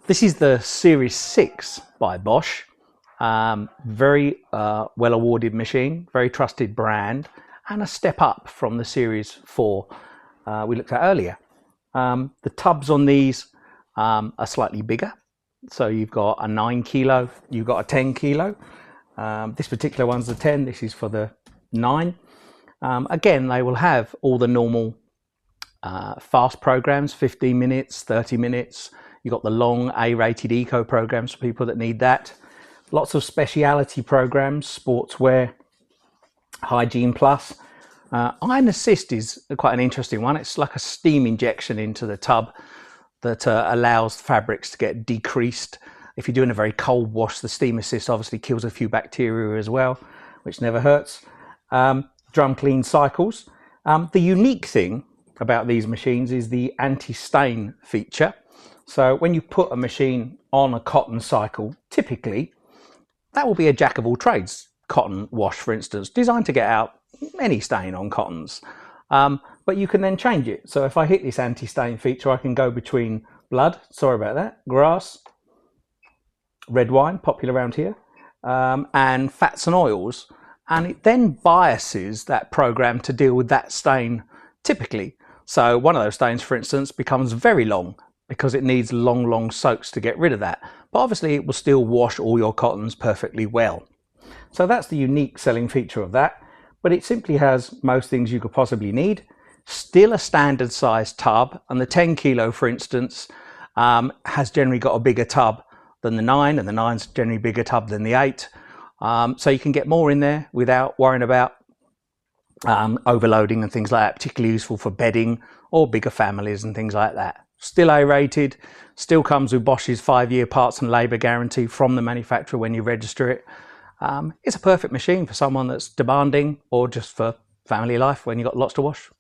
This is the Series 6 by Bosch. Very well awarded machine, very trusted brand, and a step up from the Series 4 we looked at earlier. The tubs on these are slightly bigger. So you've got a 9 kilo, you've got a 10 kilo. This particular one's the 10, this is for the 9. Again, they will have all the normal fast programs, 15 minutes, 30 minutes. You've got the long A-rated eco programs for people that need that. Lots of speciality programs, sportswear, hygiene plus. Iron Assist is quite an interesting one. It's like a steam injection into the tub that allows fabrics to get decreased. If you're doing a very cold wash, the Steam Assist obviously kills a few bacteria as well, which never hurts. Drum clean cycles. The unique thing about these machines is the anti-stain feature. So when you put a machine on a cotton cycle, typically that will be a jack of all trades cotton wash, for instance, designed to get out any stain on cottons. But you can then change it. So if I hit this anti-stain feature, I can go between blood, sorry about that, grass, red wine, popular around here, and fats and oils. And it then biases that program to deal with that stain typically. So one of those stains, for instance, becomes very long because it needs long soaks to get rid of that. But obviously it will still wash all your cottons perfectly well. So that's the unique selling feature of that. But it simply has most things you could possibly need. Still a standard size tub, and the 10 kilo, for instance, has generally got a bigger tub than the 9, and the 9's generally bigger tub than the 8. So you can get more in there without worrying about overloading and things like that, particularly useful for bedding or bigger families and things like that. Still A-rated, still comes with Bosch's 5-year parts and labour guarantee from the manufacturer when you register it. It's a perfect machine for someone that's demanding or just for family life when you've got lots to wash.